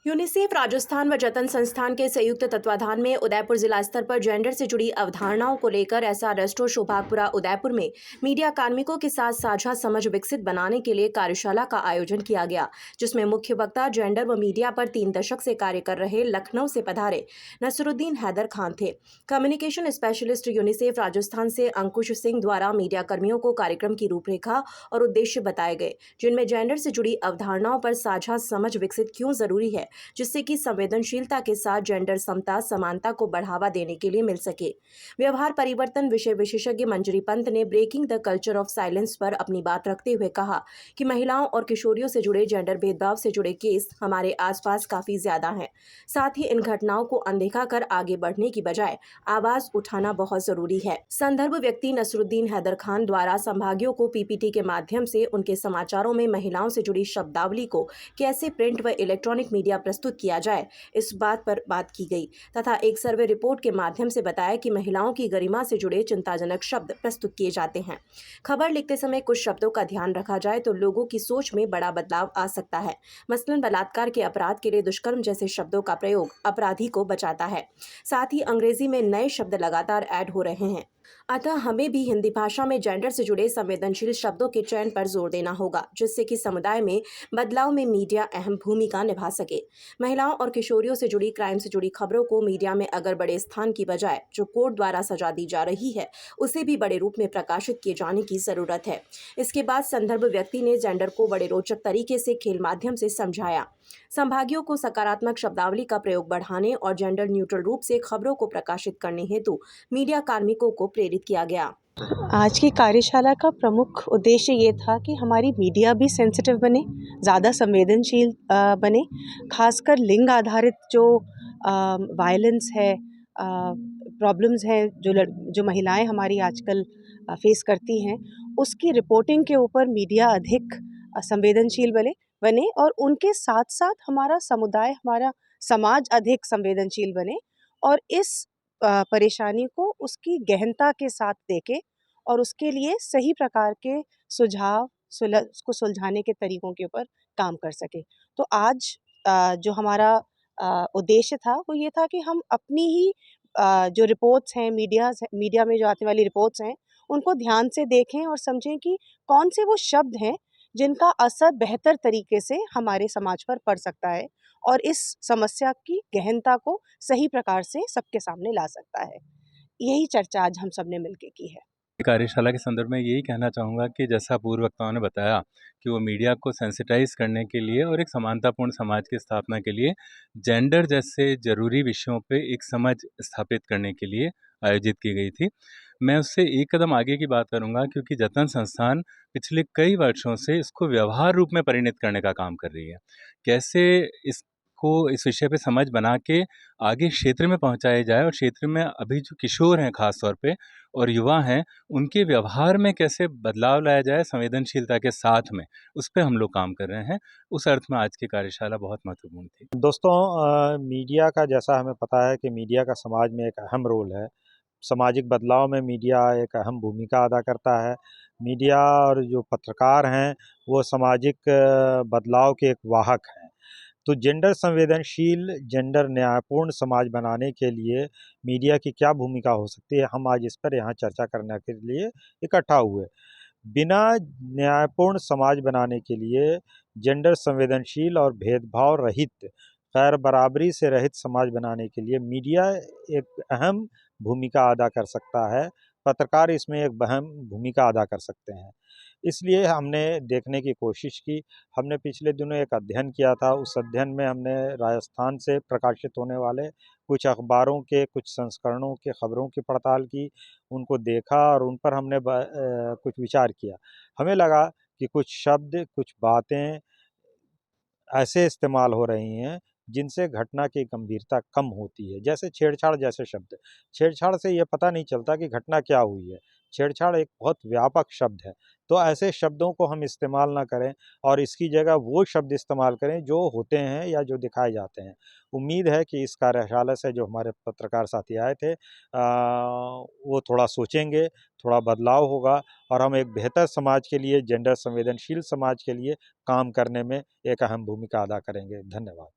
UNICEF Rajasthan व जतन संस्थान के संयुक्त तत्वाधान में उदयपुर जिला स्तर पर जेंडर से जुड़ी अवधारणाओं को लेकर एसआर रेस्टोरेंट शोभागपुरा उदयपुर में मीडिया कार्मिकों के साथ साझा समझ विकसित बनाने के लिए कार्यशाला का आयोजन किया गया, जिसमें मुख्य वक्ता जेंडर व मीडिया पर 3 दशक से कार्य कर रहे लखनऊ से पधारे नसरुद्दीन हैदर खान थे। कम्युनिकेशन स्पेशलिस्ट यूनिसेफ राजस्थान से अंकुश सिंह द्वारा मीडिया कर्मियों को कार्यक्रम की रूपरेखा और उद्देश्य बताए गए, जिनमें जेंडर से जुड़ी अवधारणाओं पर साझा समझ विकसित क्यों जरूरी है, जिससे कि संवेदनशीलता के साथ जेंडर समता समानता को बढ़ावा देने के लिए मिल सके। व्यवहार परिवर्तन विषय विशेषज्ञ मंजरी पंत ने breaking the culture of silence पर अपनी बात रखते हुए कहा कि महिलाओं और किशोरियों से जुड़े जेंडर भेदभाव से जुड़े केस हमारे आसपास काफी ज्यादा हैं। साथ ही इन घटनाओं को अनदेखा कर आगे बढ़ने की बजाय आवाज उठाना बहुत जरूरी है। संदर्भ व्यक्ति नसरुद्दीन हैदर खान द्वारा संभागियों को पीपीटी के माध्यम से उनके समाचारों में महिलाओं से जुड़ी शब्दावली को कैसे प्रिंट व इलेक्ट्रॉनिक मीडिया प्रस्तुत किया जाए, इस बात पर बात की गई तथा एक सर्वे रिपोर्ट के माध्यम से बताया कि महिलाओं की गरिमा से जुड़े चिंताजनक शब्द प्रस्तुत किए जाते हैं। खबर लिखते समय कुछ शब्दों का ध्यान रखा जाए तो लोगों की सोच में बड़ा बदलाव आ सकता है। मसलन बलात्कार के अपराध के लिए दुष्कर्म जैसे शब्दों का प्रयोग अपराधी को बचाता है। साथ ही अंग्रेजी में नए शब्द लगातार ऐड हो रहे हैं, अतः हमें भी हिंदी भाषा में जेंडर से जुड़े संवेदनशील शब्दों के चयन पर जोर देना होगा, जिससे कि समुदाय में बदलाव में मीडिया अहम भूमिका निभा सके। महिलाओं और किशोरियों से जुड़ी क्राइम से जुड़ी खबरों को मीडिया में अगर बड़े स्थान की बजाय जो कोर्ट द्वारा सजा दी जा रही है, उसे भी बड़े रूप में प्रकाशित किए जाने की जरूरत है। इसके बाद संदर्भ व्यक्ति ने जेंडर को बड़े रोचक तरीके से खेल माध्यम से समझाया। संभागियों को सकारात्मक शब्दावली का प्रयोग बढ़ाने और जेंडर न्यूट्रल रूप से खबरों को प्रकाशित करने हेतु मीडिया कार्मिकों को प्रेरित किया गया। आज की कार्यशाला का प्रमुख उद्देश्य ये था कि हमारी मीडिया भी सेंसिटिव बने, ज़्यादा संवेदनशील बने, खासकर लिंग आधारित जो वायलेंस है, प्रॉब्लम्स है जो महिलाएं हमारी आजकल फेस करती हैं, उसकी रिपोर्टिंग के ऊपर मीडिया अधिक संवेदनशील बने और उनके साथ साथ हमारा समुदाय, हमारा समाज अधिक संवेदनशील बने और इस परेशानी को उसकी गहनता के साथ देखें और उसके लिए सही प्रकार के सुझाव उसको सुलझाने के तरीकों के ऊपर काम कर सके। तो आज जो हमारा उद्देश्य था वो ये था कि हम अपनी ही जो रिपोर्ट्स हैं, मीडिया में जो आने वाली रिपोर्ट्स हैं, उनको ध्यान से देखें और समझें कि कौन से वो शब्द हैं जिनका असर बेहतर तरीके से हमारे समाज पर पड़ सकता है और इस समस्या की गहनता को सही प्रकार से सबके सामने ला सकता है। यही चर्चा आज हम सब ने मिलकर की है। कार्यशाला के संदर्भ में यही कहना चाहूँगा कि जैसा पूर्व वक्ताओं ने बताया कि वो मीडिया को सेंसिटाइज करने के लिए और एक समानतापूर्ण समाज की स्थापना के लिए जेंडर जैसे ज़रूरी विषयों पे एक समझ स्थापित करने के लिए आयोजित की गई थी। मैं उससे एक कदम आगे की बात करूँगा क्योंकि जतन संस्थान पिछले कई वर्षों से इसको व्यवहार रूप में परिणत करने का काम कर रही है। कैसे इस विषय पे समझ बना के आगे क्षेत्र में पहुँचाया जाए और क्षेत्र में अभी जो किशोर हैं ख़ास तौर पे और युवा हैं, उनके व्यवहार में कैसे बदलाव लाया जाए संवेदनशीलता के साथ में, उस पे हम लोग काम कर रहे हैं। उस अर्थ में आज की कार्यशाला बहुत महत्वपूर्ण थी। दोस्तों, मीडिया का जैसा हमें पता है कि मीडिया का समाज में एक अहम रोल है। सामाजिक बदलाव में मीडिया एक अहम भूमिका अदा करता है। मीडिया और जो पत्रकार हैं, वो सामाजिक बदलाव के एक वाहक हैं। तो जेंडर संवेदनशील, जेंडर न्यायपूर्ण समाज बनाने के लिए मीडिया की क्या भूमिका हो सकती है, हम आज इस पर यहाँ चर्चा करने के लिए इकट्ठा हुए। बिना न्यायपूर्ण समाज बनाने के लिए जेंडर संवेदनशील और भेदभाव रहित, खैर बराबरी से रहित समाज बनाने के लिए मीडिया एक अहम भूमिका अदा कर सकता है। पत्रकार इसमें एक अहम भूमिका अदा कर सकते हैं। इसलिए हमने देखने की कोशिश की। हमने पिछले दिनों एक अध्ययन किया था। उस अध्ययन में हमने राजस्थान से प्रकाशित होने वाले कुछ अखबारों के कुछ संस्करणों के खबरों की पड़ताल की, उनको देखा और उन पर हमने कुछ विचार किया। हमें लगा कि कुछ शब्द, कुछ बातें ऐसे इस्तेमाल हो रही हैं जिनसे घटना की गंभीरता कम होती है। जैसे छेड़छाड़ जैसे शब्द। छेड़छाड़ से ये पता नहीं चलता कि घटना क्या हुई है। छेड़छाड़ एक बहुत व्यापक शब्द है। तो ऐसे शब्दों को हम इस्तेमाल ना करें और इसकी जगह वो शब्द इस्तेमाल करें जो होते हैं या जो दिखाए जाते हैं। उम्मीद है कि इस कार्यशाला से जो हमारे पत्रकार साथी आए थे, वो थोड़ा सोचेंगे, थोड़ा बदलाव होगा और हम एक बेहतर समाज के लिए, जेंडर संवेदनशील समाज के लिए काम करने में एक अहम भूमिका अदा करेंगे। धन्यवाद।